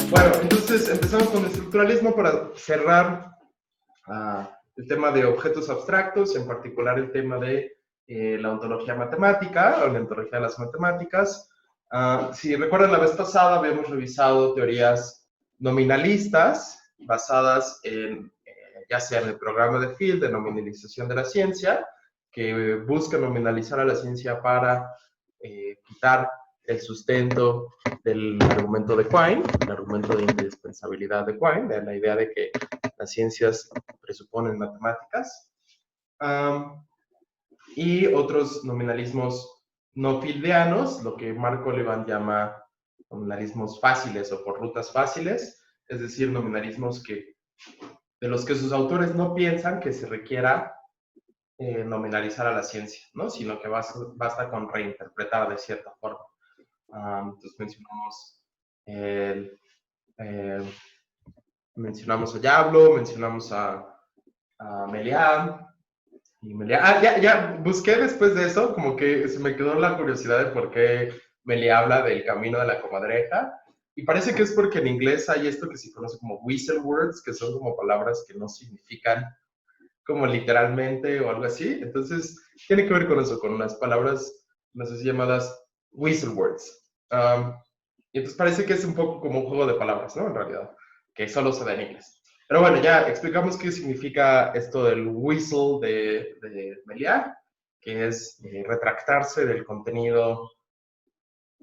Bueno, entonces empezamos con el estructuralismo para cerrar el tema de objetos abstractos, en particular el tema de la ontología matemática o la ontología de las matemáticas. Si recuerdan, la vez pasada habíamos revisado teorías nominalistas basadas en, ya sea en el programa de Field de nominalización de la ciencia, que busca nominalizar a la ciencia para quitar el sustento del argumento de Quine, el argumento de indispensabilidad de Quine, de la idea de que las ciencias presuponen matemáticas, y otros nominalismos no fieldianos, lo que Mark Olivan llama nominalismos fáciles o por rutas fáciles, es decir, nominalismos de los que sus autores no piensan que se requiera nominalizar a la ciencia, ¿no? Sino que basta con reinterpretar de cierta forma. Entonces mencionamos a Yablo, mencionamos a Meliá. Ya busqué después de eso, como que se me quedó la curiosidad de por qué Meliá habla del camino de la comadreja. Y parece que es porque en inglés hay esto que se conoce como whistle words, que son como palabras que no significan como literalmente o algo así. Entonces, tiene que ver con eso, con unas palabras, no sé si llamadas whistle words. Y entonces parece que es un poco como un juego de palabras, ¿no? En realidad, que solo se da en inglés. Pero bueno, ya explicamos qué significa esto del whistle de Meliá, que es retractarse del contenido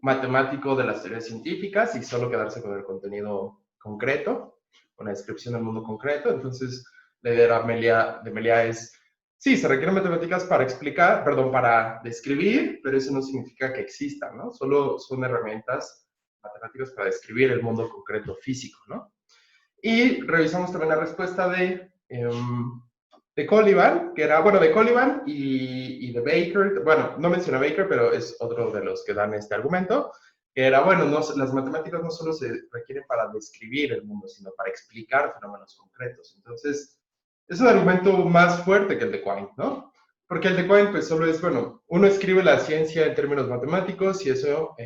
matemático de las teorías científicas y solo quedarse con el contenido concreto, con la descripción del mundo concreto. Entonces, la idea de Meliá es, sí, se requieren matemáticas para explicar, perdón, para describir, pero eso no significa que existan, ¿no? Solo son herramientas matemáticas para describir el mundo concreto físico, ¿no? Y revisamos también la respuesta de Colivan, que era, bueno, de Colivan y de Baker. Bueno, no menciona Baker, pero es otro de los que dan este argumento, que era, bueno, las matemáticas no solo se requieren para describir el mundo, sino para explicar fenómenos concretos. Entonces, es un argumento más fuerte que el de Quine, ¿no? Porque el de Quine, pues, solo es, bueno, uno escribe la ciencia en términos matemáticos y eso,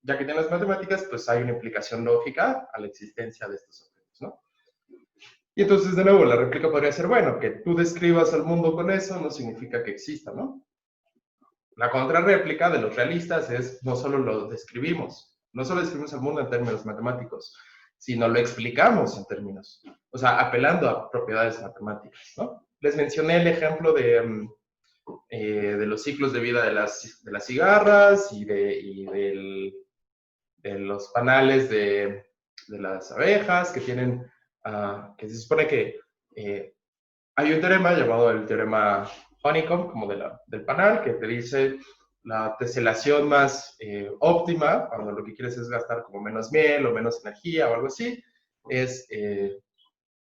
ya que tiene las matemáticas, pues hay una implicación lógica a la existencia de estos objetos, ¿no? Y entonces, de nuevo, la réplica podría ser, bueno, que tú describas el mundo con eso no significa que exista, ¿no? La contrarréplica de los realistas es, no solo lo describimos, no solo describimos el mundo en términos matemáticos, sino lo explicamos en términos, o sea, apelando a propiedades matemáticas, ¿no? Les mencioné el ejemplo de los ciclos de vida de las cigarras y de los panales de las abejas que tienen, que se supone que hay un teorema llamado el teorema Honeycomb, como del panal, que te dice la teselación más óptima, cuando lo que quieres es gastar como menos miel o menos energía o algo así, es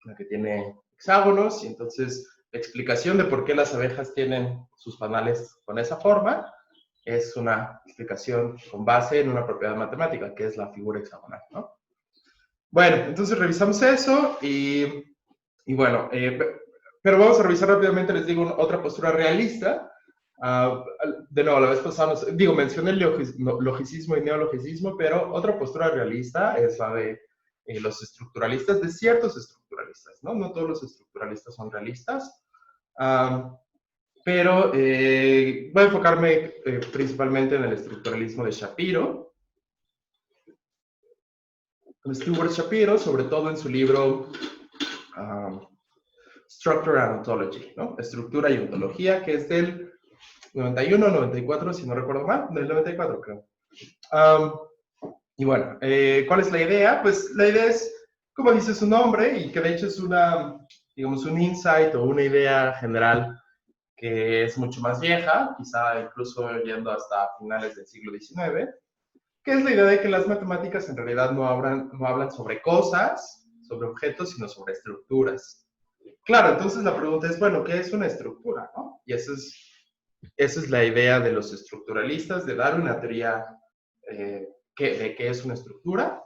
la que tiene hexágonos, y entonces la explicación de por qué las abejas tienen sus panales con esa forma es una explicación con base en una propiedad matemática, que es la figura hexagonal, ¿no? Bueno, entonces revisamos eso y bueno, pero vamos a revisar rápidamente, les digo, otra postura realista. De nuevo, la vez pasada, mencioné el logicismo y neologicismo, pero otra postura realista es la de los estructuralistas, de ciertos estructuralistas, ¿no? No todos los estructuralistas son realistas, pero voy a enfocarme principalmente en el estructuralismo de Shapiro. Stewart Shapiro, sobre todo en su libro Structure and Ontology, ¿no? Estructura y ontología, que es del 91, 94, si no recuerdo mal, del 94 creo. Y bueno, ¿cuál es la idea? Pues la idea es, como dice su nombre, y que de hecho es digamos, un insight o una idea general que es mucho más vieja, quizá incluso yendo hasta finales del siglo XIX, que es la idea de que las matemáticas en realidad no hablan sobre cosas, sobre objetos, sino sobre estructuras. Claro, entonces la pregunta es, bueno, ¿qué es una estructura, no? Y esa es la idea de los estructuralistas, de dar una teoría de qué es una estructura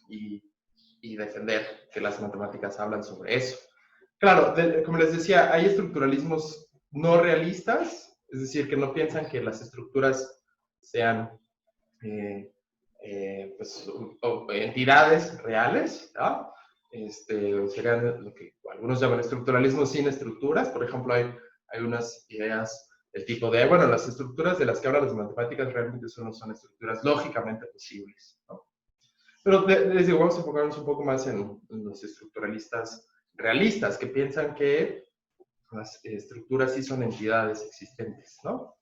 y defender que las matemáticas hablan sobre eso. Claro, como les decía, hay estructuralismos no realistas, es decir, que no piensan que las estructuras sean pues, entidades reales, ¿no? Serían lo que algunos llaman estructuralismo sin estructuras. Por ejemplo, hay unas ideas del tipo de, bueno, las estructuras de las que hablan las matemáticas realmente no son estructuras lógicamente posibles, ¿no? Pero les digo, vamos a enfocarnos un poco más en los estructuralistas realistas, que piensan que las estructuras sí son entidades existentes, ¿no?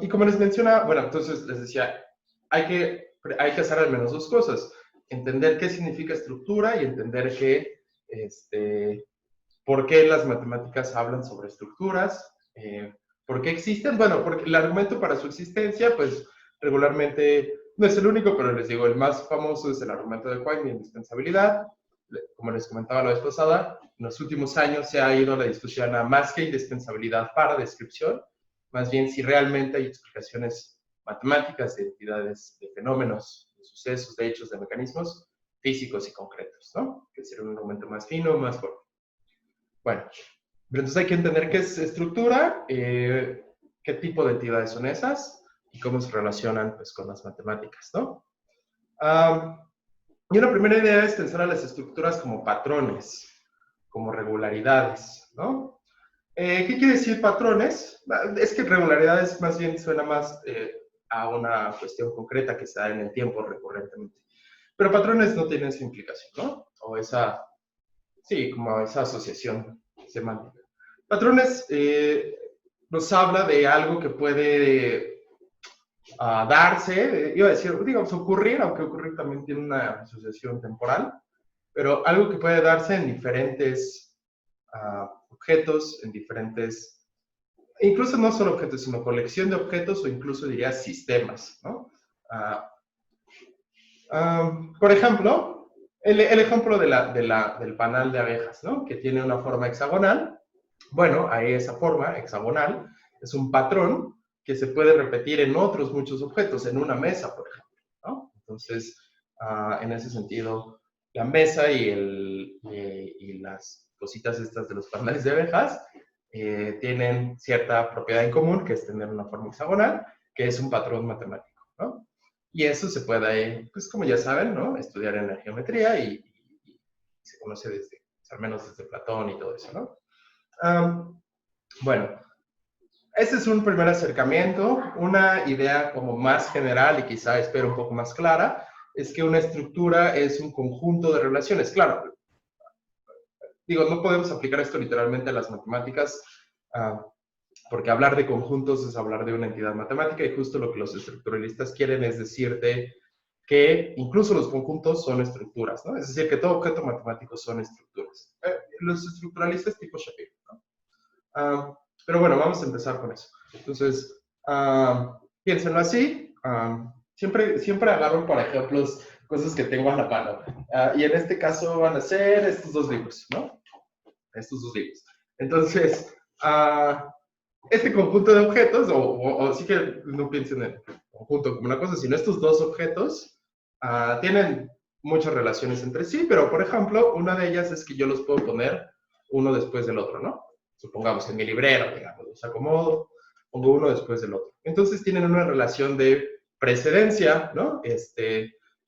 Y como les menciona, bueno, entonces les decía, hay que hacer al menos dos cosas. Entender qué significa estructura y entender por qué las matemáticas hablan sobre estructuras, por qué existen. Bueno, porque el argumento para su existencia, pues regularmente no es el único, pero les digo, el más famoso es el argumento de Quine de indispensabilidad. Como les comentaba la vez pasada, en los últimos años se ha ido la discusión a más que indispensabilidad para descripción, más bien si realmente hay explicaciones matemáticas de entidades, de fenómenos, de sucesos, de hechos, de mecanismos físicos y concretos, ¿no? Que sería un argumento más fino, más fuerte. Bueno, pero entonces hay que entender qué es estructura, qué tipo de entidades son esas y cómo se relacionan pues, con las matemáticas, ¿no? Y una primera idea es pensar a las estructuras como patrones, como regularidades, ¿no? ¿Qué quiere decir patrones? Es que regularidades más bien suena más a una cuestión concreta que se da en el tiempo recurrentemente. Pero patrones no tienen esa implicación, ¿no? O esa, sí, como esa asociación semántica. Patrones nos habla de algo que puede darse, iba a decir, digamos, ocurrir, aunque ocurrir también tiene una asociación temporal, pero algo que puede darse en diferentes objetos, en diferentes, incluso no solo objetos, sino colección de objetos o incluso diría sistemas, ¿no? Por ejemplo, el ejemplo del panal de abejas, ¿no? Que tiene una forma hexagonal. Bueno, ahí esa forma hexagonal es un patrón que se puede repetir en otros muchos objetos, en una mesa, por ejemplo, ¿no? Entonces, en ese sentido, la mesa y las cositas estas de los panales de abejas tienen cierta propiedad en común, que es tener una forma hexagonal, que es un patrón matemático, ¿no? Y eso se puede, pues como ya saben, ¿no? Estudiar en la geometría y se conoce desde, al menos desde Platón y todo eso, ¿no? Bueno, este es un primer acercamiento. Una idea como más general y quizá espero un poco más clara es que una estructura es un conjunto de relaciones. Claro, digo, no podemos aplicar esto literalmente a las matemáticas porque hablar de conjuntos es hablar de una entidad matemática y justo lo que los estructuralistas quieren es decirte que incluso los conjuntos son estructuras, ¿no? Es decir, que todo objeto matemático son estructuras. Los estructuralistas tipo Shapiro, ¿no? Pero bueno, vamos a empezar con eso. Entonces, piénsenlo así. Siempre agarro para ejemplos cosas que tengo a la mano. Y en este caso van a ser estos dos libros, ¿no? Estos dos libros. Entonces, este conjunto de objetos, o sí que no piensen en el conjunto como una cosa, sino estos dos objetos tienen muchas relaciones entre sí, pero por ejemplo, una de ellas es que yo los puedo poner uno después del otro, ¿no? Supongamos en mi librero, digamos, los acomodo, pongo uno después del otro. Entonces tienen una relación de precedencia, ¿no?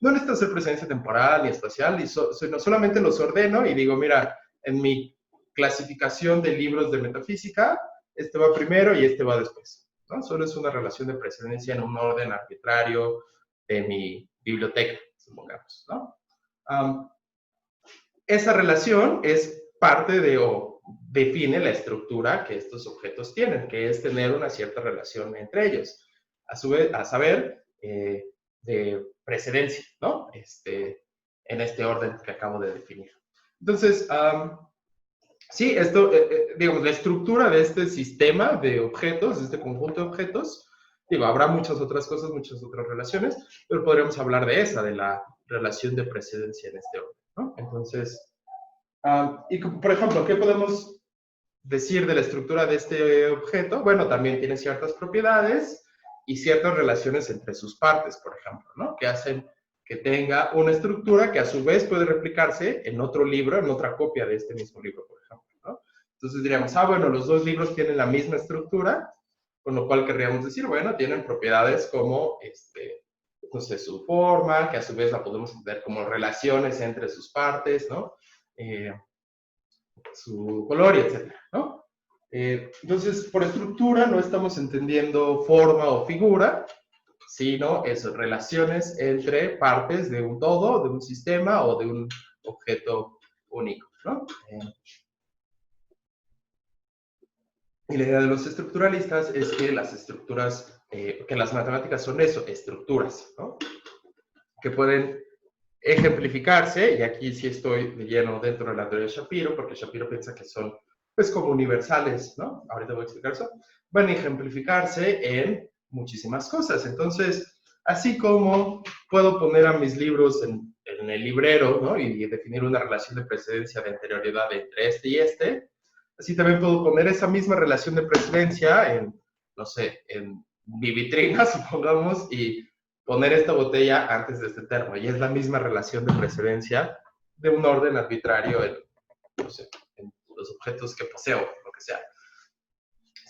No necesita ser precedencia temporal ni espacial, sino solamente los ordeno y digo, mira, en mi clasificación de libros de metafísica, este va primero y este va después, ¿no? Solo es una relación de precedencia en un orden arbitrario de mi biblioteca, supongamos, ¿no? Esa relación es parte de, o define la estructura que estos objetos tienen, que es tener una cierta relación entre ellos, a saber, de precedencia, ¿no? En este orden que acabo de definir. Entonces, sí, esto, digamos, la estructura de este sistema de objetos, de este conjunto de objetos, digo, habrá muchas otras cosas, muchas otras relaciones, pero podríamos hablar de esa, de la relación de precedencia en este orden, ¿no? Entonces, y por ejemplo, ¿qué podemos decir de la estructura de este objeto? Bueno, también tiene ciertas propiedades y ciertas relaciones entre sus partes, por ejemplo, ¿no? Que hacen que tenga una estructura que a su vez puede replicarse en otro libro, en otra copia de este mismo libro, por ejemplo, ¿no? Entonces diríamos, bueno, los dos libros tienen la misma estructura, con lo cual querríamos decir, bueno, tienen propiedades como no sé, su forma, que a su vez la podemos entender como relaciones entre sus partes, ¿no? Su color y etcétera, ¿no? Entonces, por estructura no estamos entendiendo forma o figura, sino eso, relaciones entre partes de un todo, de un sistema o de un objeto único, ¿no? Y la idea de los estructuralistas es que las estructuras, que las matemáticas son eso, estructuras, ¿no? Que pueden ejemplificarse, y aquí sí estoy de lleno dentro de la teoría de Shapiro, porque Shapiro piensa que son, pues, como universales, ¿no? Ahorita voy a explicar eso. Van a ejemplificarse en muchísimas cosas. Entonces, así como puedo poner a mis libros en el librero, ¿no? Y definir una relación de precedencia de anterioridad entre este y este, así también puedo poner esa misma relación de precedencia en, no sé, en mi vitrina, supongamos, y poner esta botella antes de este termo. Y es la misma relación de precedencia de un orden arbitrario en, no sé, en los objetos que poseo, lo que sea.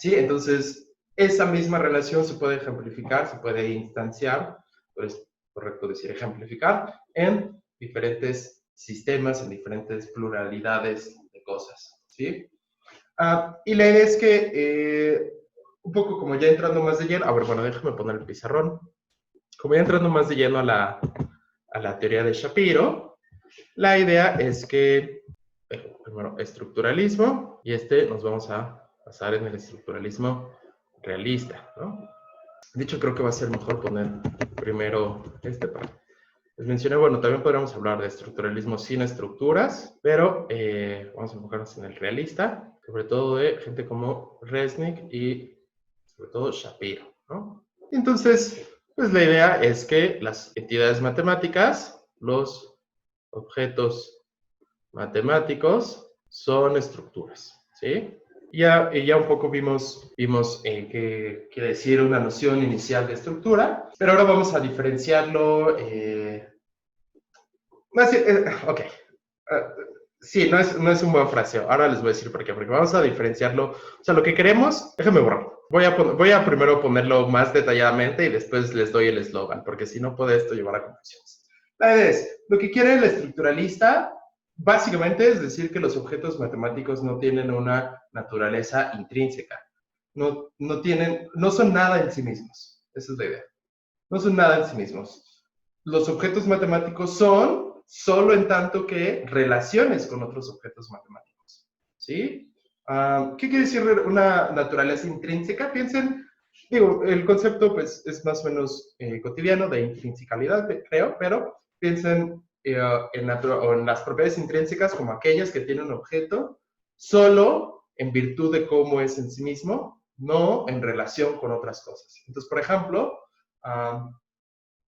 Sí, entonces esa misma relación se puede ejemplificar, se puede instanciar, pero es correcto decir ejemplificar, en diferentes sistemas, en diferentes pluralidades de cosas. ¿Sí? Y la idea es que, un poco como ya entrando más de lleno, a ver, bueno, déjame poner el pizarrón. Como ya entrando más de lleno a la teoría de Shapiro, la idea es que, primero, estructuralismo, y nos vamos a basar en el estructuralismo realista, ¿no? De hecho, creo que va a ser mejor poner primero les mencioné, bueno, también podríamos hablar de estructuralismo sin estructuras, pero vamos a enfocarnos en el realista, sobre todo de gente como Resnick y sobre todo Shapiro, ¿no? Entonces, pues la idea es que las entidades matemáticas, los objetos matemáticos, son estructuras, ¿sí? Ya un poco vimos qué quiere decir una noción inicial de estructura, pero ahora vamos a diferenciarlo. Ok. Sí, no es un buen fraseo. Ahora les voy a decir por qué. Porque vamos a diferenciarlo. O sea, lo que queremos, déjenme borrarlo. Voy a primero ponerlo más detalladamente y después les doy el eslogan, porque si no puede esto llevar a confusiones. La idea es, lo que quiere el estructuralista básicamente es decir que los objetos matemáticos no tienen una naturaleza intrínseca. No son nada en sí mismos. Esa es la idea. No son nada en sí mismos. Los objetos matemáticos son solo en tanto que relaciones con otros objetos matemáticos. ¿Sí? ¿Qué quiere decir una naturaleza intrínseca? Piensen, digo, el concepto pues es más o menos cotidiano de intrinsecalidad, creo, pero piensen en las propiedades intrínsecas como aquellas que tienen un objeto solo en virtud de cómo es en sí mismo, no en relación con otras cosas. Entonces, por ejemplo,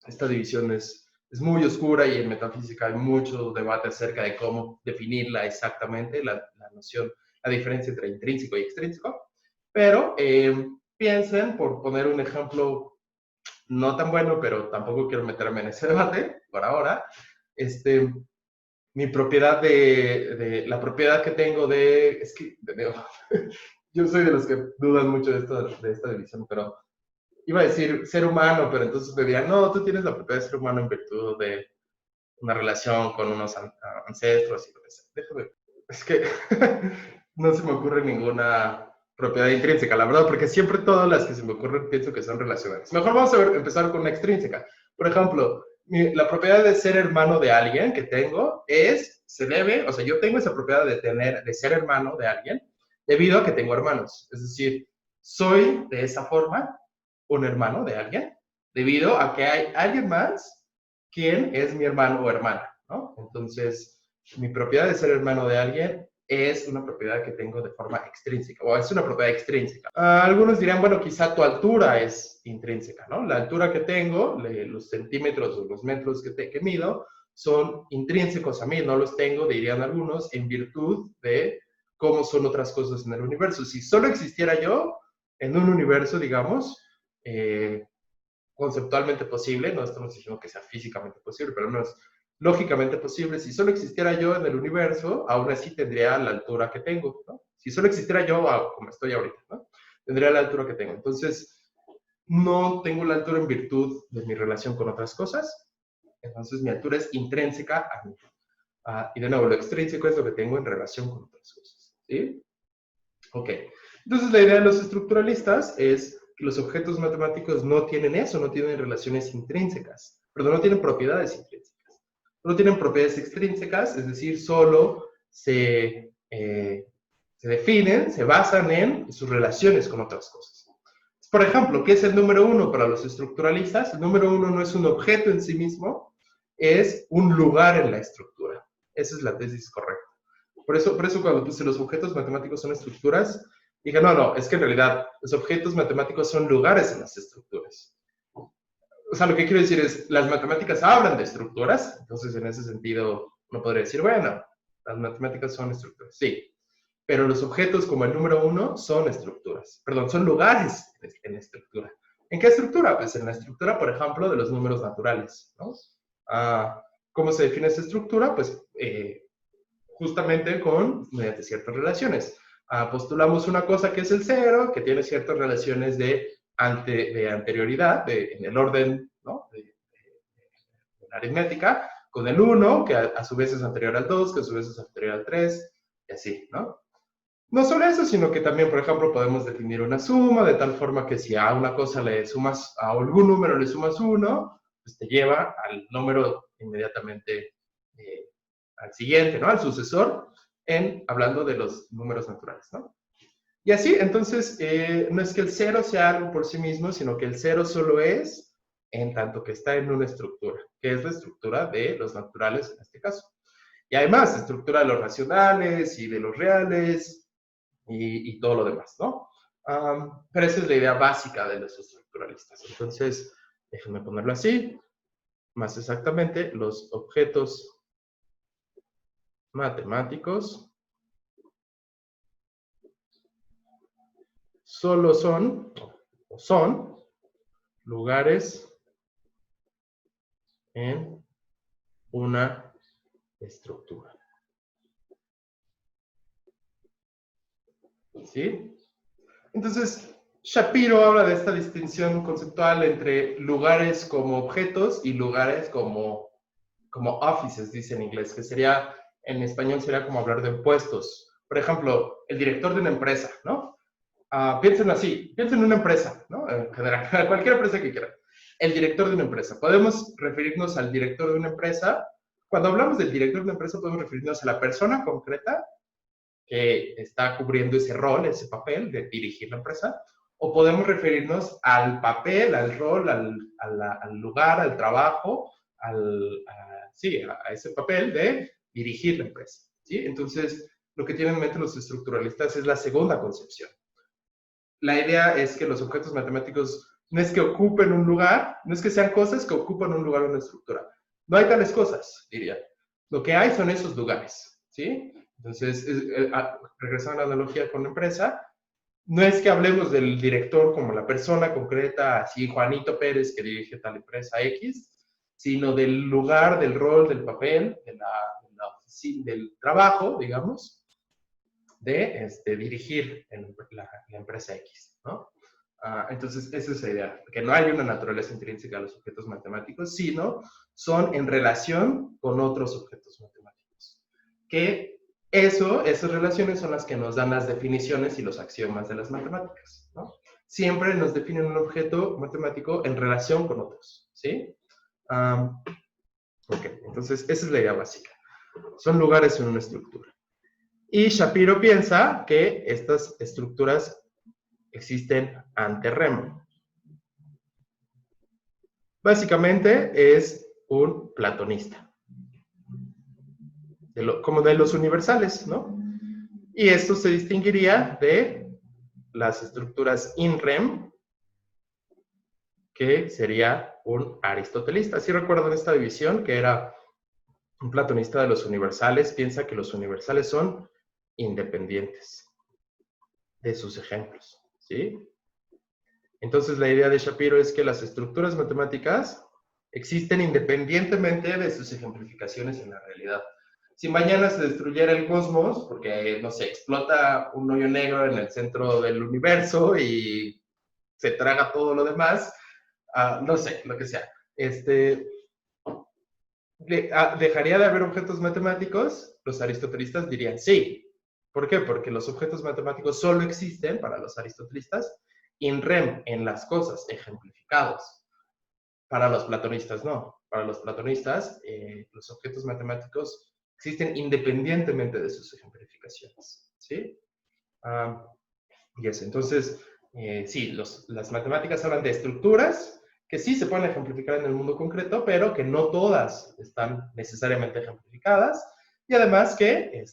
esta división es muy oscura y en metafísica hay mucho debate acerca de cómo definirla exactamente, la noción, la diferencia entre intrínseco y extrínseco. Pero piensen, por poner un ejemplo no tan bueno, pero tampoco quiero meterme en ese debate por ahora, mi propiedad la propiedad que tengo es que, yo soy de los que dudan mucho de esta división, pero iba a decir ser humano, pero entonces me dirían, no, tú tienes la propiedad de ser humano en virtud de una relación con unos ancestros y lo que sea. Déjame, es que no se me ocurre ninguna propiedad intrínseca, la verdad, porque siempre todas las que se me ocurren pienso que son relacionadas. Mejor vamos a empezar con una extrínseca. Por ejemplo, la propiedad de ser hermano de alguien que tengo se debe, o sea, yo tengo esa propiedad de ser hermano de alguien debido a que tengo hermanos. Es decir, soy de esa forma un hermano de alguien debido a que hay alguien más quien es mi hermano o hermana, ¿no? Entonces, mi propiedad de ser hermano de alguien es una propiedad que tengo de forma extrínseca, o es una propiedad extrínseca. Algunos dirán, bueno, quizá tu altura es intrínseca, ¿no? La altura que tengo, los centímetros o los metros que mido, son intrínsecos a mí, no los tengo, dirían algunos, en virtud de cómo son otras cosas en el universo. Si solo existiera yo en un universo, digamos, conceptualmente posible, no estamos diciendo que sea físicamente posible, pero no es lógicamente posible. Si solo existiera yo en el universo, aún así tendría la altura que tengo, ¿no? Si solo existiera yo como estoy ahorita, ¿no? Tendría la altura que tengo. Entonces, no tengo la altura en virtud de mi relación con otras cosas, entonces mi altura es intrínseca a mí. Y de nuevo, lo extrínseco es lo que tengo en relación con otras cosas. ¿Sí? Ok. Entonces la idea de los estructuralistas es que los objetos matemáticos no tienen eso, no tienen relaciones intrínsecas, perdón, no tienen propiedades intrínsecas. No tienen propiedades extrínsecas, es decir, solo se definen, se basan en sus relaciones con otras cosas. Por ejemplo, ¿qué es el número uno para los estructuralistas? El número uno no es un objeto en sí mismo, es un lugar en la estructura. Esa es la tesis correcta. Por eso cuando puse los objetos matemáticos son estructuras, dije, no, es que en realidad los objetos matemáticos son lugares en las estructuras. O sea, lo que quiero decir es, las matemáticas hablan de estructuras, entonces en ese sentido uno podría decir, bueno, las matemáticas son estructuras, sí, pero los objetos como el número uno son estructuras, perdón, son lugares en la estructura. ¿En qué estructura? Pues en la estructura, por ejemplo, de los números naturales, ¿no? ¿Cómo se define esa estructura? Pues justamente mediante ciertas relaciones. Postulamos una cosa que es el cero, que tiene ciertas relaciones de anterioridad, en el orden, ¿no? de la aritmética, con el 1, que a su vez es anterior al 2, que a su vez es anterior al 3, y así, ¿no? No solo eso, sino que también, por ejemplo, podemos definir una suma, de tal forma que si a una cosa le sumas, a algún número le sumas 1, pues te lleva al número inmediatamente al siguiente, ¿no? Al sucesor, hablando de los números naturales, ¿no? Y así, entonces, no es que el cero sea algo por sí mismo, sino que el cero solo es en tanto que está en una estructura, que es la estructura de los naturales en este caso. Y además, estructura de los racionales y de los reales y todo lo demás, ¿no? Pero esa es la idea básica de los estructuralistas. Entonces, déjenme ponerlo así. Más exactamente, los objetos matemáticos solo son lugares en una estructura. ¿Sí? Entonces, Shapiro habla de esta distinción conceptual entre lugares como objetos y lugares como offices, dice en inglés, que sería, en español sería como hablar de puestos. Por ejemplo, el director de una empresa, ¿no? Piensen así, piensen en una empresa, ¿no? En general, cualquier empresa que quieran. El director de una empresa. Podemos referirnos al director de una empresa. Cuando hablamos del director de una empresa, podemos referirnos a la persona concreta que está cubriendo ese rol, ese papel de dirigir la empresa, o podemos referirnos al papel, al rol, al lugar, al trabajo, sí, a ese papel de dirigir la empresa. ¿Sí? Entonces, lo que tienen en mente los estructuralistas es la segunda concepción. La idea es que los objetos matemáticos no es que ocupen un lugar, no es que sean cosas que ocupan un lugar en una estructura. No hay tales cosas, diría. Lo que hay son esos lugares, ¿sí? Entonces, regresando a la analogía con la empresa, no es que hablemos del director como la persona concreta, así Juanito Pérez que dirige tal empresa X, sino del lugar, del rol, del papel, de la oficina, del trabajo, digamos, de dirigir la empresa X, ¿no? Entonces, esa es la idea, que no hay una naturaleza intrínseca a los objetos matemáticos, sino son en relación con otros objetos matemáticos. Que esas relaciones son las que nos dan las definiciones y los axiomas de las matemáticas, ¿no? Siempre nos definen un objeto matemático en relación con otros, ¿sí? Ok, entonces esa es la idea básica. Son lugares en una estructura. Y Shapiro piensa que estas estructuras existen ante Rem. Básicamente es un platonista, como de los universales, ¿no? Y esto se distinguiría de las estructuras in Rem, que sería un aristotelista. ¿Sí recuerdan esta división? Que era un platonista de los universales, piensa que los universales son independientes de sus ejemplos, ¿sí? Entonces la idea de Shapiro es que las estructuras matemáticas existen independientemente de sus ejemplificaciones en la realidad. Si mañana se destruyera el cosmos, porque, no sé, explota un hoyo negro en el centro del universo y se traga todo lo demás, no sé, lo que sea. ¿Dejaría de haber objetos matemáticos? Los aristotelistas dirían sí. ¿Por qué? Porque los objetos matemáticos solo existen para los aristotelistas in rem, en las cosas, ejemplificados. Para los platonistas no. Para los platonistas, los objetos matemáticos existen independientemente de sus ejemplificaciones. ¿Sí? Y eso. Entonces, sí, las matemáticas hablan de estructuras que sí se pueden ejemplificar en el mundo concreto, pero que no todas están necesariamente ejemplificadas, y además que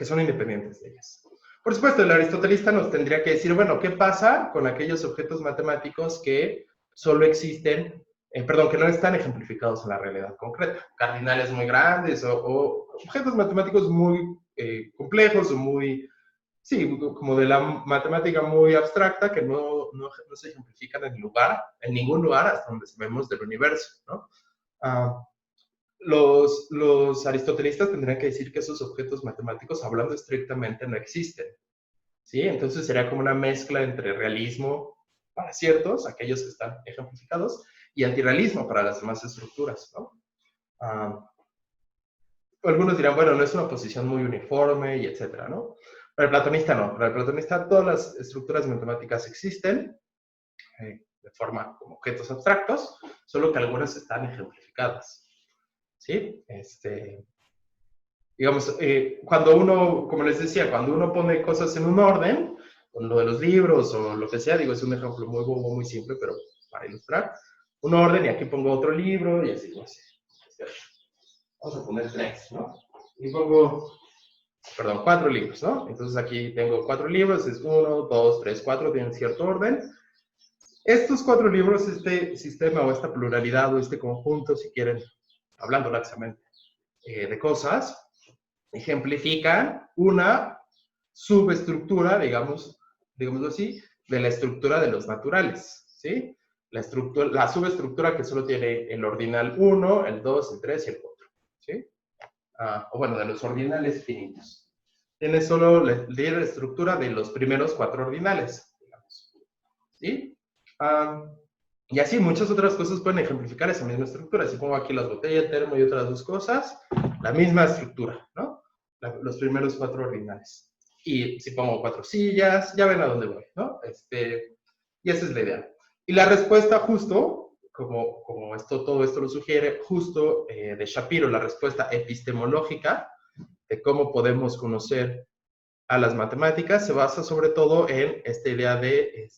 son independientes de ellas. Por supuesto, el aristotelista nos tendría que decir, bueno, ¿qué pasa con aquellos objetos matemáticos que solo existen, perdón, que no están ejemplificados en la realidad concreta? Cardinales muy grandes o objetos matemáticos muy complejos o muy, sí, como de la matemática muy abstracta que no se ejemplifican en ningún lugar hasta donde sabemos del universo, ¿no? Los aristotelistas tendrían que decir que esos objetos matemáticos, hablando estrictamente, no existen, ¿sí? Entonces sería como una mezcla entre realismo para ciertos, aquellos que están ejemplificados, y antirrealismo para las demás estructuras, ¿no? Algunos dirán, bueno, no es una posición muy uniforme y etcétera, ¿no? Para el platonista no. Para el platonista todas las estructuras matemáticas existen de forma como objetos abstractos, solo que algunas están ejemplificadas. ¿Sí? Digamos, cuando uno, como les decía, cuando uno pone cosas en un orden, con lo de los libros o lo que sea, digo, es un ejemplo muy bobo, muy simple, pero para ilustrar, un orden y aquí pongo otro libro y así, no sé. Vamos a poner 3, ¿no? Y pongo, perdón, 4 libros, ¿no? Entonces aquí tengo 4 libros, es 1, 2, 3, 4, tienen cierto orden. Estos 4 libros, este sistema o esta pluralidad o este conjunto, si quieren, hablando laxamente de cosas, ejemplifican una subestructura, digámoslo así, de la estructura de los naturales, ¿sí? La subestructura que solo tiene el ordinal 1, el 2, el 3 y el 4, ¿sí? O bueno, de los ordinales finitos. Tiene solo la estructura de los primeros 4 ordinales, digamos, ¿sí? Y así muchas otras cosas pueden ejemplificar esa misma estructura. Si pongo aquí las botellas, el termo y otras dos cosas, la misma estructura, ¿no? Los primeros 4 ordinales. Y si pongo 4 sillas, ya ven a dónde voy, ¿no? Y esa es la idea. Y la respuesta justo, como todo esto lo sugiere, justo de Shapiro, la respuesta epistemológica de cómo podemos conocer a las matemáticas, se basa sobre todo en esta idea de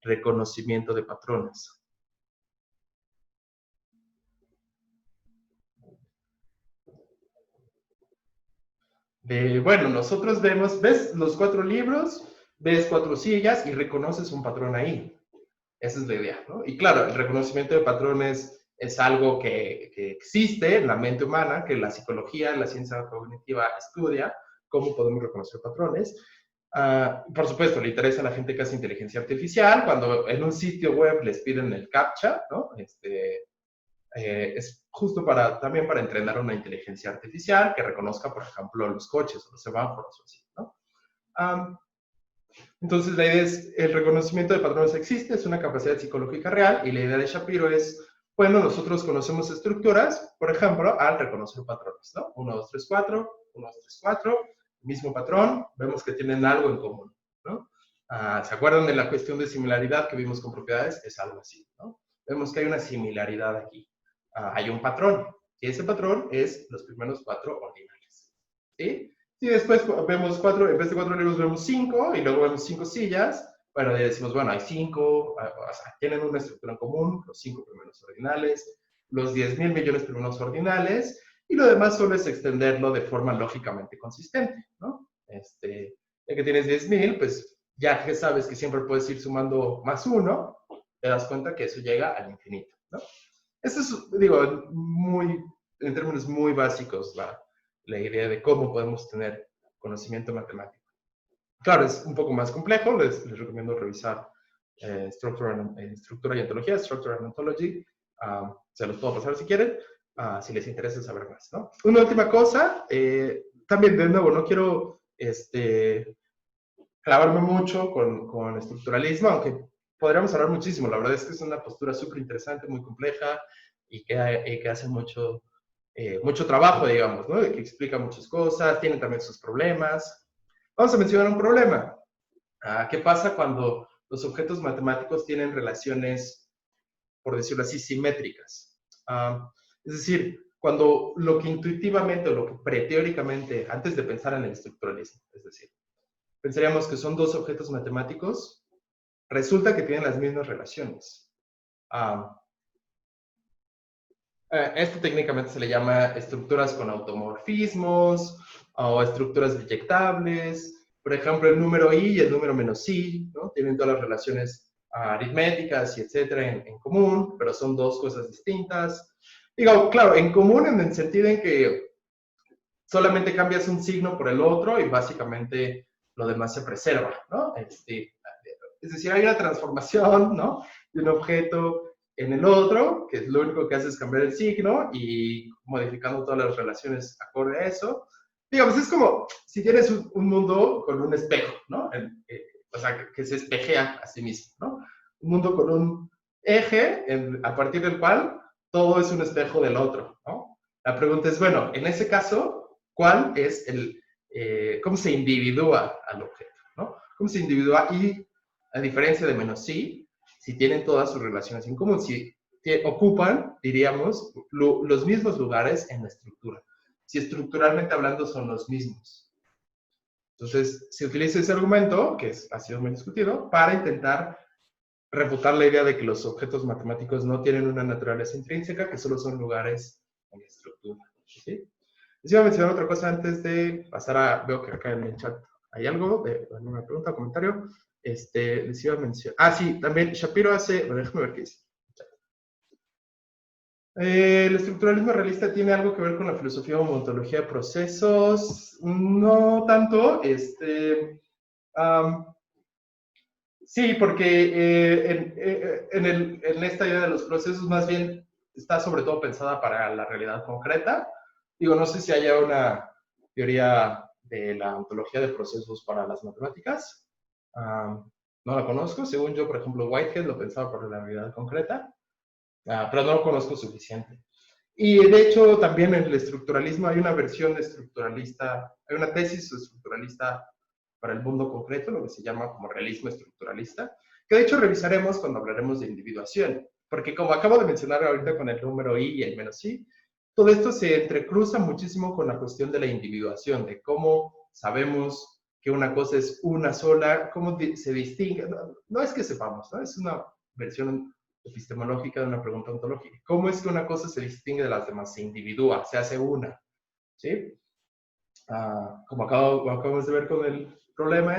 reconocimiento de patrones. Bueno, nosotros ves los 4 libros, ves 4 sillas y reconoces un patrón ahí. Esa es la idea, ¿no? Y claro, el reconocimiento de patrones es algo que existe en la mente humana, que la psicología, la ciencia cognitiva estudia, cómo podemos reconocer patrones. Por supuesto, le interesa a la gente que hace inteligencia artificial, cuando en un sitio web les piden el CAPTCHA, ¿no? Es justo también para entrenar una inteligencia artificial que reconozca, por ejemplo, los coches o los semáforos o así, ¿no? Entonces, la idea es, el reconocimiento de patrones existe, es una capacidad psicológica real, y la idea de Shapiro es, bueno, nosotros conocemos estructuras, por ejemplo, al reconocer patrones, ¿no? 1, 2, 3, 4, 1, 2, 3, 4, mismo patrón, vemos que tienen algo en común, ¿no? ¿Se acuerdan de la cuestión de similaridad que vimos con propiedades? Es algo así, ¿no? Vemos que hay una similaridad aquí. Hay un patrón, y ese patrón es los primeros 4 ordinales, ¿sí? Si después vemos 4, en vez de 4 libros vemos 5, y luego vemos 5 sillas, bueno, ya decimos, bueno, hay 5, o sea, tienen una estructura en común, los 5 primeros ordinales, los 10,000 millones primeros ordinales, y lo demás solo es extenderlo de forma lógicamente consistente, ¿no? Ya que tienes 10,000, pues ya que sabes que siempre puedes ir sumando más 1, te das cuenta que eso llega al infinito, ¿no? Eso es, digo, en términos muy básicos, la idea de cómo podemos tener conocimiento matemático. Claro, es un poco más complejo, les recomiendo revisar estructura y ontología, Structure and Ontology, se los puedo pasar si quieren, si les interesa saber más, ¿no? Una última cosa, también de nuevo, no quiero clavarme mucho con estructuralismo, aunque podríamos hablar muchísimo. La verdad es que es una postura súper interesante, muy compleja y que hace mucho trabajo, digamos, ¿no? Que explica muchas cosas, tiene también sus problemas. Vamos a mencionar un problema. ¿Qué pasa cuando los objetos matemáticos tienen relaciones, por decirlo así, simétricas? Es decir, cuando lo que intuitivamente o lo que preteóricamente, antes de pensar en el estructuralismo, es decir, pensaríamos que son dos objetos matemáticos, resulta que tienen las mismas relaciones. Esto técnicamente se le llama estructuras con automorfismos o estructuras biyectables. Por ejemplo, el número i y el número menos i, ¿no? Tienen todas las relaciones aritméticas y etcétera en común, pero son dos cosas distintas. Digo, claro, en común en el sentido en que solamente cambias un signo por el otro y básicamente lo demás se preserva, ¿no? Es decir, hay una transformación, ¿no? De un objeto en el otro, que es lo único que hace es cambiar el signo y modificando todas las relaciones acorde a eso. Digamos, es como si tienes un mundo con un espejo, ¿no? O sea, que se espejea a sí mismo, ¿no? Un mundo con un eje a partir del cual todo es un espejo del otro, ¿no? La pregunta es, bueno, en ese caso, ¿cuál es cómo se individúa al objeto, ¿no? ¿Cómo se individúa? Y a diferencia de menos sí, si tienen todas sus relaciones en común, si ocupan, diríamos, los mismos lugares en la estructura. Si estructuralmente hablando son los mismos. Entonces, se utiliza ese argumento, que ha sido muy discutido, para intentar refutar la idea de que los objetos matemáticos no tienen una naturaleza intrínseca, que solo son lugares en la estructura. ¿Sí? Les iba a mencionar otra cosa antes de pasar veo que acá en el chat hay algo, una pregunta o comentario. Les iba a mencionar. Sí, también Shapiro hace. Bueno, déjame ver qué dice. El estructuralismo realista tiene algo que ver con la filosofía o ontología de procesos. No tanto. Sí, porque en esta idea de los procesos, más bien está sobre todo pensada para la realidad concreta. Digo, no sé si haya una teoría de la ontología de procesos para las matemáticas. No la conozco. Según yo, por ejemplo, Whitehead lo pensaba para la realidad concreta, pero no lo conozco suficiente. Y de hecho, también en el estructuralismo hay una versión estructuralista, hay una tesis estructuralista para el mundo concreto, lo que se llama como realismo estructuralista, que de hecho revisaremos cuando hablaremos de individuación, porque como acabo de mencionar ahorita con el número i y el menos i, todo esto se entrecruza muchísimo con la cuestión de la individuación, de cómo sabemos que una cosa es una sola, cómo se distingue. No es que sepamos, ¿no? Es una versión epistemológica de una pregunta ontológica. ¿Cómo es que una cosa se distingue de las demás? Se individúa, se hace una, ¿sí? Como acabamos de ver con el problema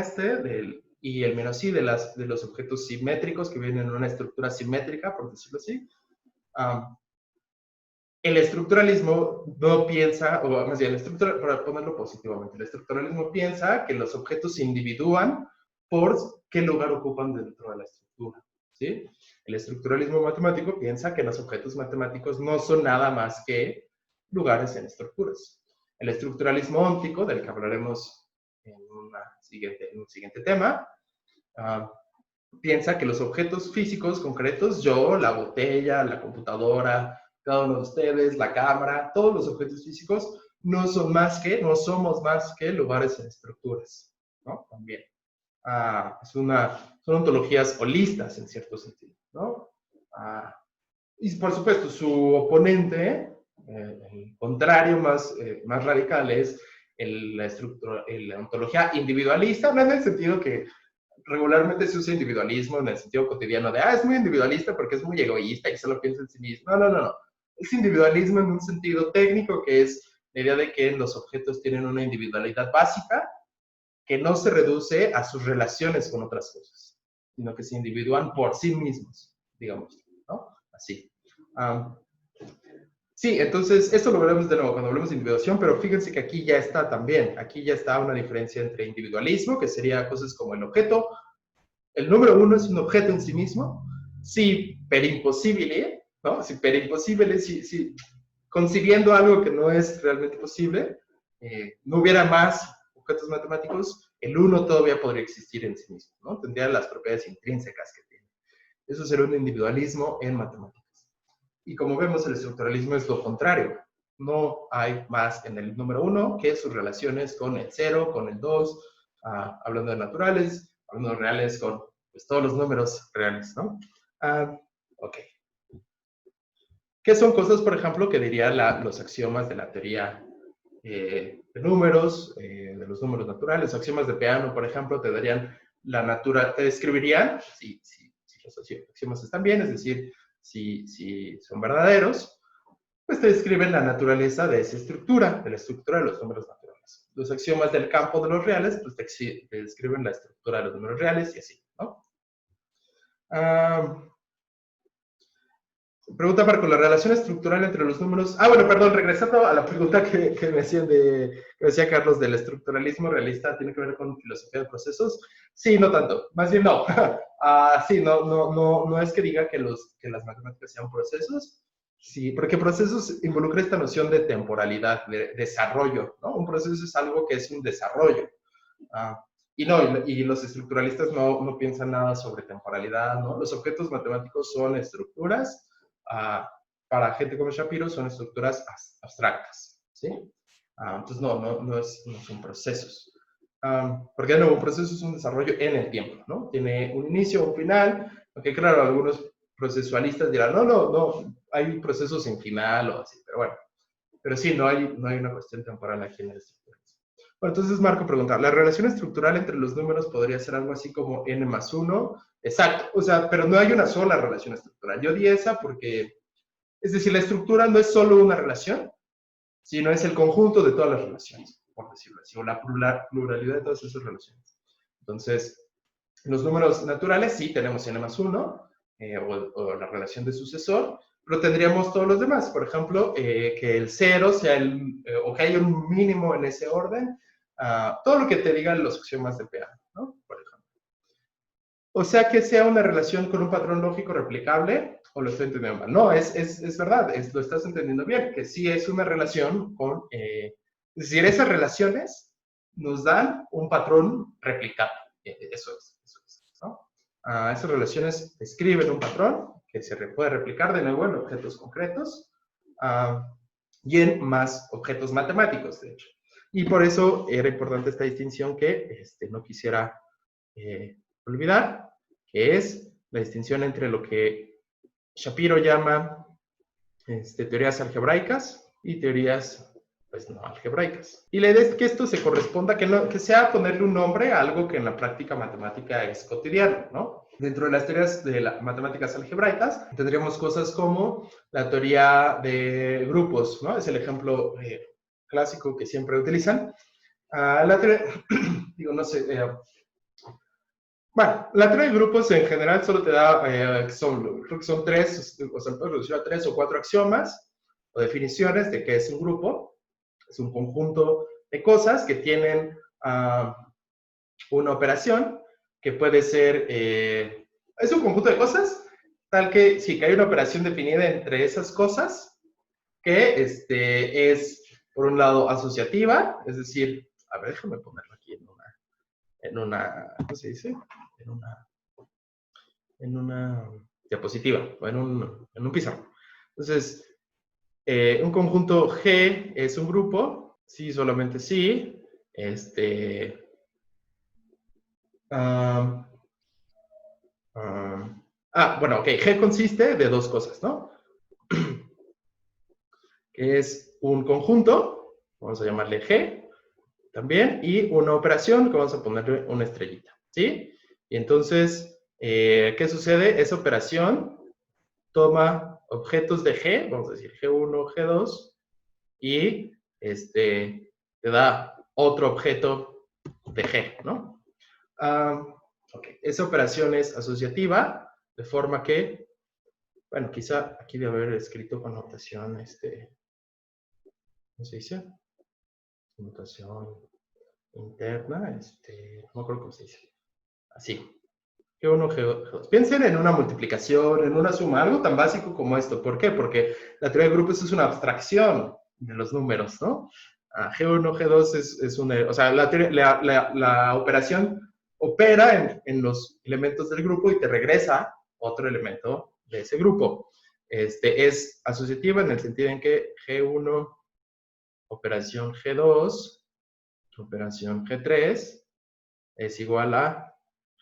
y el menos i de los objetos simétricos que vienen en una estructura simétrica, por decirlo así. El estructuralismo no piensa, o más bien, para ponerlo positivamente, el estructuralismo piensa que los objetos se individúan por qué lugar ocupan dentro de la estructura, ¿sí? El estructuralismo matemático piensa que los objetos matemáticos no son nada más que lugares en estructuras. El estructuralismo óntico, del que hablaremos en un siguiente tema, piensa que los objetos físicos concretos, yo, la botella, la computadora, cada uno de ustedes, la cámara, todos los objetos físicos no somos más que lugares en estructuras, ¿no? También. Son ontologías holistas en cierto sentido, ¿no? Y por supuesto, su oponente, el contrario más radical es la ontología individualista, no en el sentido que regularmente se usa individualismo en el sentido cotidiano de, es muy individualista porque es muy egoísta y solo piensa en sí mismo. No. Es individualismo en un sentido técnico, que es la idea de que los objetos tienen una individualidad básica que no se reduce a sus relaciones con otras cosas, sino que se individúan por sí mismos, digamos, ¿no? Así. Sí, entonces, esto lo veremos de nuevo cuando hablemos de individuación, pero fíjense que aquí ya está también, aquí ya está una diferencia entre individualismo, que sería cosas como el objeto. El número uno es un objeto en sí mismo, si per impossibile, ¿no? Si per impossibile, si concibiendo algo que no es realmente posible, no hubiera más objetos matemáticos, el 1 todavía podría existir en sí mismo, ¿no? Tendría las propiedades intrínsecas que tiene. Eso sería un individualismo en matemáticas. Y como vemos, el estructuralismo es lo contrario. No hay más en el número 1 que sus relaciones con el 0, con el 2, hablando de naturales, hablando de reales, con pues, todos los números reales, ¿no? Ok. ¿Qué son cosas, por ejemplo, que dirían los axiomas de la teoría de números, de los números naturales? Axiomas de Peano, por ejemplo, te darían te describirían si los axiomas están bien, es decir, si son verdaderos, pues te describen la naturaleza de esa estructura, de la estructura de los números naturales. Los axiomas del campo de los reales, pues te describen la estructura de los números reales y así, ¿no? Pregunta Marco, la relación estructural entre los números... bueno, perdón, regresando a la pregunta que decía Carlos del estructuralismo realista, ¿tiene que ver con filosofía de procesos? Sí, no tanto, más bien no. Sí, no es que diga que las matemáticas sean procesos, sí, porque procesos involucra esta noción de temporalidad, de desarrollo, ¿no? Un proceso es algo que es un desarrollo. Y los estructuralistas no piensan nada sobre temporalidad, ¿no? Los objetos matemáticos son estructuras, para gente como Shapiro son estructuras abstractas, ¿sí? Entonces no son procesos. Porque de nuevo, un proceso es un desarrollo en el tiempo, ¿no? Tiene un inicio, un final, aunque claro, algunos procesualistas dirán, no, hay procesos sin final o así, pero bueno. Pero sí, no hay una cuestión temporal aquí en el estructuralismo. Bueno, entonces Marco pregunta, ¿la relación estructural entre los números podría ser algo así como n más 1? Exacto, o sea, pero no hay una sola relación estructural. Yo di esa porque, es decir, la estructura no es solo una relación, sino es el conjunto de todas las relaciones, por decirlo así, o la pluralidad de todas esas relaciones. Entonces, en los números naturales sí tenemos n más 1, o la relación de sucesor, pero tendríamos todos los demás. Por ejemplo, que el 0 sea o que haya un mínimo en ese orden, todo lo que te digan los axiomas de Peano, ¿no? Por ejemplo. O sea, que sea una relación con un patrón lógico replicable, o lo estoy entendiendo mal. No, es verdad, lo estás entendiendo bien, que sí es una relación con... es decir, esas relaciones nos dan un patrón replicable. Eso es, ¿no? Esas relaciones describen un patrón que se puede replicar de nuevo en objetos concretos y en más objetos matemáticos, de hecho. Y por eso era importante esta distinción que no quisiera olvidar, que es la distinción entre lo que Shapiro llama teorías algebraicas y teorías pues no algebraicas. Y la idea es que esto se corresponda, que sea ponerle un nombre a algo que en la práctica matemática es cotidiano, ¿no? Dentro de las teorías de las matemáticas algebraicas tendríamos cosas como la teoría de grupos, ¿no? Es el ejemplo clásico que siempre utilizan. La teoría, digo, no sé, bueno, la teoría de grupos en general solo te da, creo que son 3, o sea, puedes reducir a 3 o 4 axiomas o definiciones de qué es un grupo. Es un conjunto de cosas que tienen una operación que puede ser, es un conjunto de cosas, tal que sí, que hay una operación definida entre esas cosas que es, por un lado, asociativa, es decir, a ver, déjame ponerlo aquí en una, ¿cómo se dice? En una diapositiva o en un pizarro. Entonces, un conjunto G es un grupo, sí, solamente sí. Bueno, ok, G consiste de dos cosas, ¿no? Que es un conjunto, vamos a llamarle G, también, y una operación que vamos a ponerle una estrellita, ¿sí? Y entonces, ¿qué sucede? Esa operación toma objetos de G, vamos a decir G1, G2, y te da otro objeto de G, ¿no? Okay. Esa operación es asociativa, de forma que, bueno, quizá aquí debe haber escrito con notación, ¿cómo se dice? Notación interna, no me acuerdo cómo se dice. Así. G1, G2. Piensen en una multiplicación, en una suma, algo tan básico como esto. ¿Por qué? Porque la teoría de grupos es una abstracción de los números, ¿no? G1, G2 es una, o sea, la operación opera en los elementos del grupo y te regresa otro elemento de ese grupo. Es asociativa en el sentido en que G1, operación G2, operación G3, es igual a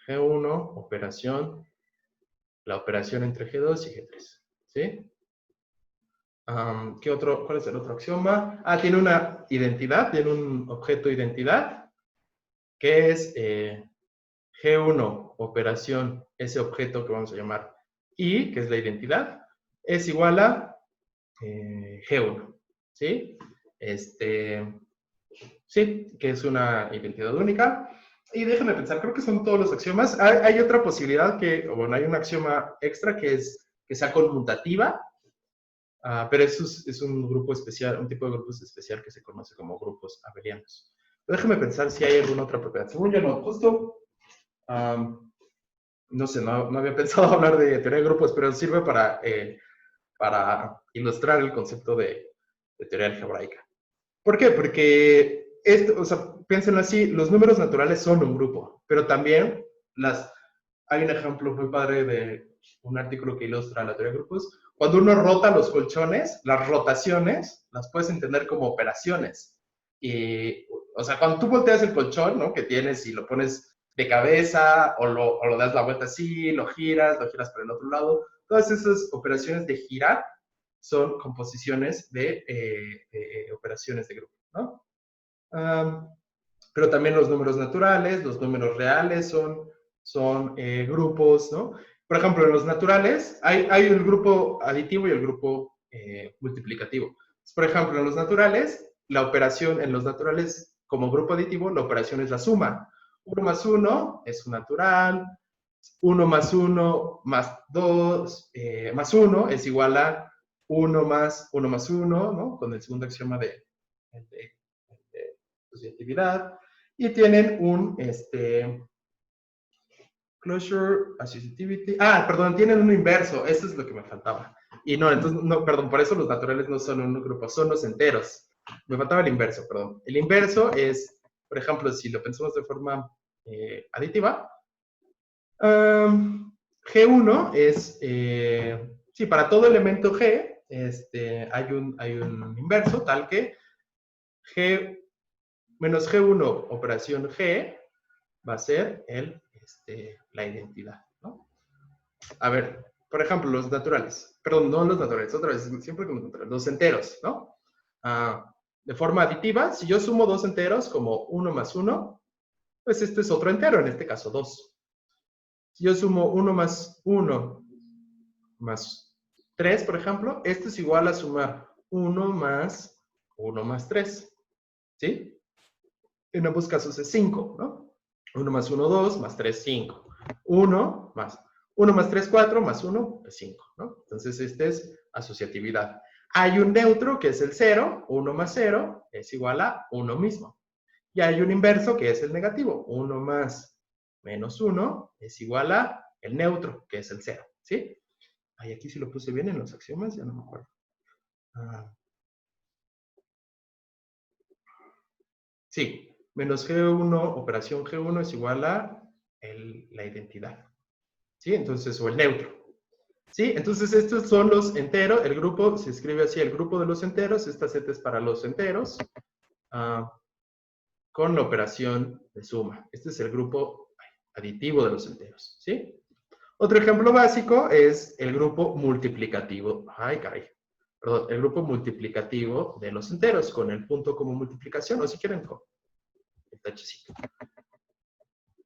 G1, la operación entre G2 y G3. ¿Sí? ¿Cuál es el otro axioma? Tiene una identidad, tiene un objeto identidad, que es G1, operación, ese objeto que vamos a llamar I, que es la identidad, es igual a G1. ¿Sí? Sí, que es una identidad única. Y déjenme pensar, creo que son todos los axiomas. Hay otra posibilidad bueno, hay un axioma extra que es que sea conmutativa, pero eso es un grupo especial, un tipo de grupos especial que se conoce como grupos abelianos. Pero déjenme pensar si hay alguna otra propiedad. Según yo no, justo, no sé, no había pensado hablar de teoría de grupos, pero sirve para ilustrar el concepto de teoría algebraica. ¿Por qué? Porque, o sea, piénsenlo así, los números naturales son un grupo, pero también hay un ejemplo muy padre de un artículo que ilustra la teoría de grupos. Cuando uno rota los colchones, las rotaciones las puedes entender como operaciones. Y, o sea, cuando tú volteas el colchón, ¿no? Que tienes y lo pones de cabeza o lo das la vuelta así, lo giras por el otro lado, todas esas operaciones de girar son composiciones de operaciones de grupo, ¿no? Pero también los números naturales, los números reales son grupos, ¿no? Por ejemplo, en los naturales hay el grupo aditivo y el grupo multiplicativo. Por ejemplo, en los naturales, la operación en los naturales como grupo aditivo, la operación es la suma. 1 más 1 es un natural, 1 más 1 más 2 más 1 es igual a 1 más 1 más 1, ¿no? Con el segundo axioma de asociatividad. Y tienen un closure, associativity. Perdón, tienen un inverso. Eso es lo que me faltaba. Y no, entonces, no, perdón, por eso los naturales no son un grupo, son los enteros. Me faltaba el inverso, perdón. El inverso es, por ejemplo, si lo pensamos de forma aditiva, G1 es, sí, para todo elemento G, hay un inverso tal que G menos G1 operación G va a ser la identidad, ¿no? A ver, por ejemplo, los naturales. Perdón, no los naturales, otra vez, siempre con los naturales. Los enteros, ¿no? De forma aditiva, si yo sumo dos enteros como 1 más 1, pues este es otro entero, en este caso 2. Si yo sumo 1 más 1 más 3, por ejemplo, esto es igual a sumar 1 más 3. ¿Sí? En ambos casos es 5, ¿no? 1 más 1, 2, más 3, 5. 1 más 3, 4, más 1 es 5, ¿no? Entonces, es asociatividad. Hay un neutro que es el 0, 1 más 0 es igual a 1 mismo. Y hay un inverso que es el negativo, 1 más menos 1 es igual a el neutro, que es el 0, ¿sí? Ay, aquí sí lo puse bien en los axiomas, ya no me acuerdo. Sí, menos G1, operación G1 es igual a la identidad. ¿Sí? Entonces, o el neutro. ¿Sí? Entonces, estos son los enteros. El grupo se escribe así, el grupo de los enteros. Esta Z es para los enteros. Con la operación de suma. Este es el grupo aditivo de los enteros. ¿Sí? Otro ejemplo básico es el grupo multiplicativo. Ay, caray. Perdón, el grupo multiplicativo de los enteros, con el punto como multiplicación, o si quieren, con el tachecito.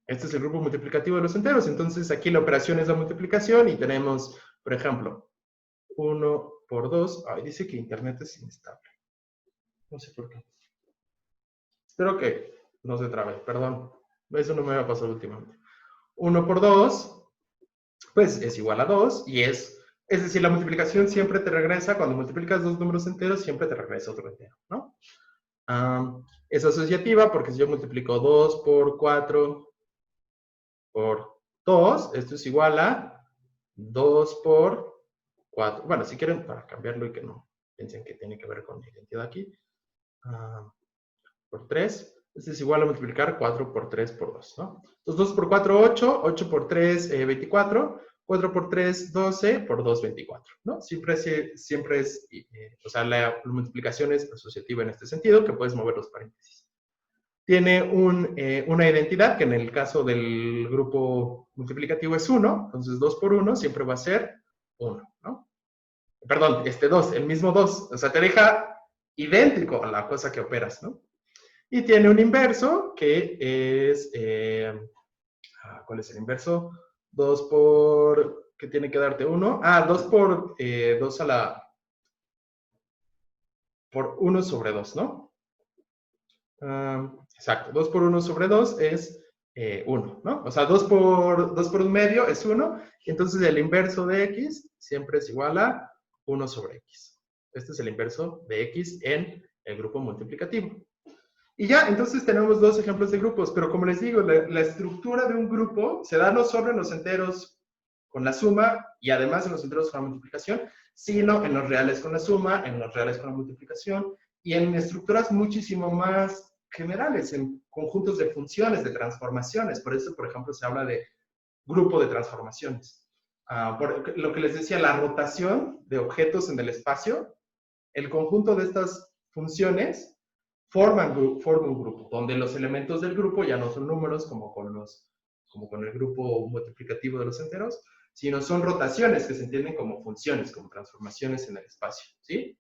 Este es el grupo multiplicativo de los enteros. Entonces, aquí la operación es la multiplicación y tenemos, por ejemplo, 1 por 2. Ay, dice que internet es inestable. No sé por qué. Espero que no se trabe, perdón. Eso no me había pasado últimamente. 1 por 2, pues es igual a 2 y es decir, la multiplicación siempre te regresa, cuando multiplicas dos números enteros, siempre te regresa otro entero, ¿no? Es asociativa porque si yo multiplico 2 por 4 por 2, esto es igual a 2 por 4. Bueno, si quieren, para cambiarlo y que no piensen que tiene que ver con la identidad aquí. por 3. Este es igual a multiplicar 4 por 3 por 2, ¿no? Entonces 2 por 4, 8, 8 por 3, 24, 4 por 3, 12, por 2, 24, ¿no? Siempre es o sea, la multiplicación es asociativa en este sentido, que puedes mover los paréntesis. Tiene una identidad, que en el caso del grupo multiplicativo es 1, entonces 2 por 1 siempre va a ser 1, ¿no? Perdón, 2, el mismo 2, o sea, te deja idéntico a la cosa que operas, ¿no? Y tiene un inverso que es, ¿cuál es el inverso? 2 por, ¿qué tiene que darte 1? 2 por 2 a la, por 1 sobre 2, ¿no? Exacto, 2 por 1 sobre 2 es 1, ¿no? O sea, 2 por 1 medio es 1, y entonces el inverso de x siempre es igual a 1 sobre x. Este es el inverso de x en el grupo multiplicativo. Y ya, entonces tenemos dos ejemplos de grupos, pero como les digo, la estructura de un grupo se da no solo en los enteros con la suma y además en los enteros con la multiplicación, sino en los reales con la suma, en los reales con la multiplicación y en estructuras muchísimo más generales, en conjuntos de funciones, de transformaciones. Por eso, por ejemplo, se habla de grupo de transformaciones. Por lo que les decía, la rotación de objetos en el espacio, el conjunto de estas funciones forma un grupo, donde los elementos del grupo ya no son números como con el grupo multiplicativo de los enteros, sino son rotaciones que se entienden como funciones, como transformaciones en el espacio, ¿sí?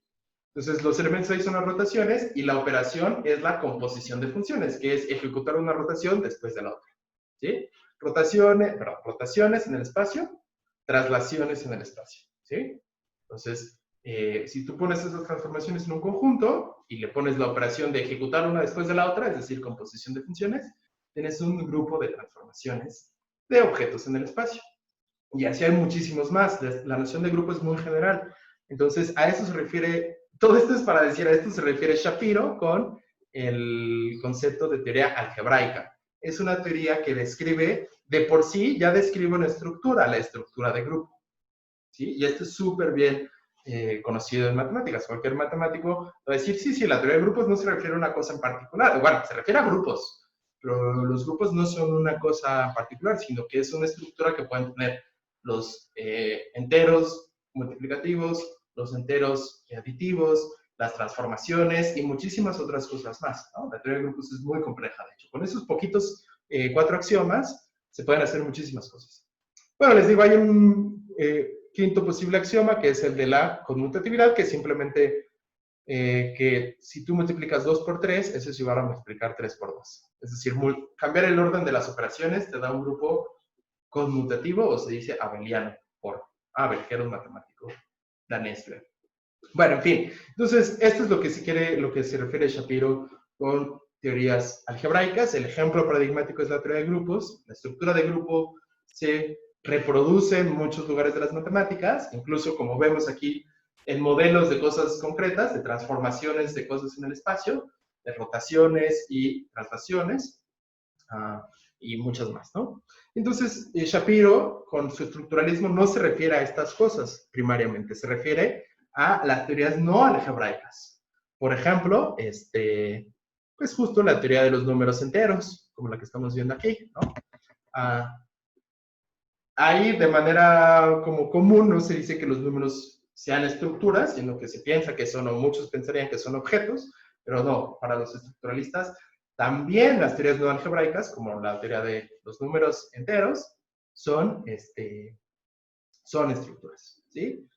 Entonces, los elementos ahí son las rotaciones y la operación es la composición de funciones, que es ejecutar una rotación después de la otra, ¿sí? Rotaciones en el espacio, traslaciones en el espacio, ¿sí? Entonces, si tú pones esas transformaciones en un conjunto y le pones la operación de ejecutar una después de la otra, es decir, composición de funciones, tienes un grupo de transformaciones de objetos en el espacio. Y así hay muchísimos más. La noción de grupo es muy general. Entonces, a eso se refiere, todo esto es para decir, a esto se refiere Shapiro con el concepto de teoría algebraica. Es una teoría que describe, de por sí, ya describe una estructura, la estructura de grupo, ¿sí? Y esto es súper bien conocido en matemáticas. Cualquier matemático va a decir, sí, sí, la teoría de grupos no se refiere a una cosa en particular. Bueno, se refiere a grupos, pero los grupos no son una cosa particular, sino que es una estructura que pueden tener los enteros multiplicativos, los enteros aditivos, las transformaciones y muchísimas otras cosas más, ¿no? La teoría de grupos es muy compleja, de hecho. Con esos poquitos 4 axiomas se pueden hacer muchísimas cosas. Bueno, les digo, hay un quinto posible axioma, que es el de la conmutatividad, que es simplemente que si tú multiplicas 2 por 3, eso es igual a multiplicar 3 por 2. Es decir, cambiar el orden de las operaciones te da un grupo conmutativo, o se dice abeliano, por Abel, que era un matemático danés. Bueno, en fin, entonces esto es lo que se quiere, lo que se refiere Shapiro con teorías algebraicas. El ejemplo paradigmático es la teoría de grupos. La estructura de grupo se reproduce en muchos lugares de las matemáticas, incluso como vemos aquí en modelos de cosas concretas, de transformaciones de cosas en el espacio, de rotaciones y traslaciones, y muchas más, ¿no? Entonces, Shapiro, con su estructuralismo, no se refiere a estas cosas primariamente, se refiere a las teorías no algebraicas. Por ejemplo, pues justo la teoría de los números enteros, como la que estamos viendo aquí, ¿no? Ahí, de manera como común, no se dice que los números sean estructuras, sino que se piensa que son, o muchos pensarían que son objetos, pero no, para los estructuralistas, también las teorías no algebraicas, como la teoría de los números enteros, son estructuras, ¿sí?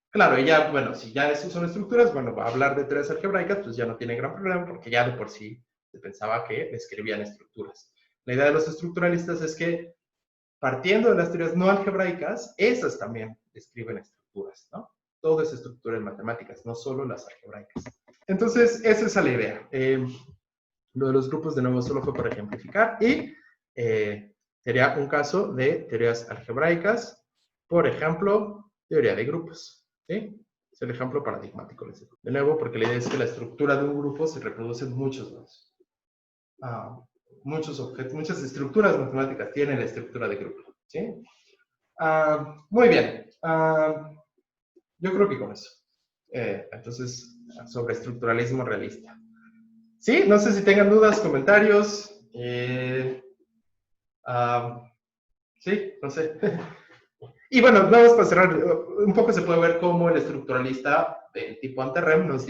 Claro, y ya, bueno, si ya esos son estructuras, bueno, va a hablar de teorías algebraicas, pues ya no tiene gran problema, porque ya de por sí se pensaba que describían estructuras. La idea de los estructuralistas es que, partiendo de las teorías no algebraicas, esas también describen estructuras, ¿no? Todo es estructura en matemáticas, no solo las algebraicas. Entonces, esa es la idea. Lo de los grupos, de nuevo, solo fue para ejemplificar. Y sería un caso de teorías algebraicas, por ejemplo, teoría de grupos, ¿sí? Es el ejemplo paradigmático. De nuevo, porque la idea es que la estructura de un grupo se reproduce en muchos lados. Muchos objetos, muchas estructuras matemáticas tienen la estructura de grupo, ¿sí? Muy bien. Yo creo que con eso. Entonces, sobre estructuralismo realista. Sí, no sé si tengan dudas, comentarios. Sí, no sé. Y bueno, vamos para cerrar. Un poco se puede ver cómo el estructuralista del tipo Anterrem nos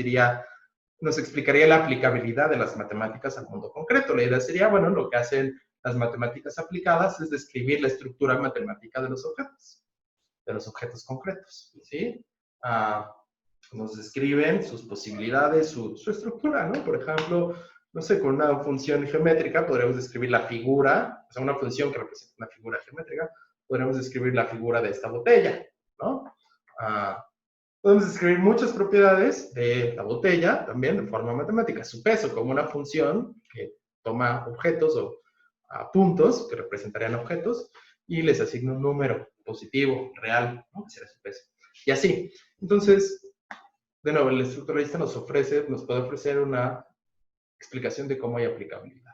explicaría la aplicabilidad de las matemáticas al mundo concreto. La idea sería, bueno, lo que hacen las matemáticas aplicadas es describir la estructura matemática de los objetos concretos, ¿sí? Nos describen sus posibilidades, su estructura, ¿no? Por ejemplo, no sé, con una función geométrica podríamos describir la figura, o sea, una función que representa una figura geométrica, podríamos describir la figura de esta botella, ¿no? Podemos describir muchas propiedades de la botella también de forma matemática. Su peso como una función que toma objetos o puntos que representarían objetos y les asigna un número positivo, real, ¿no? Que será su peso. Y así. Entonces, de nuevo, el estructuralista nos puede ofrecer una explicación de cómo hay aplicabilidad.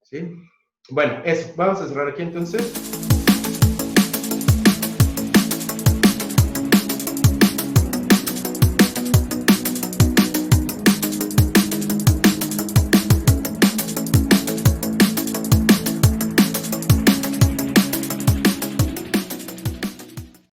¿Sí? Bueno, eso. Vamos a cerrar aquí entonces.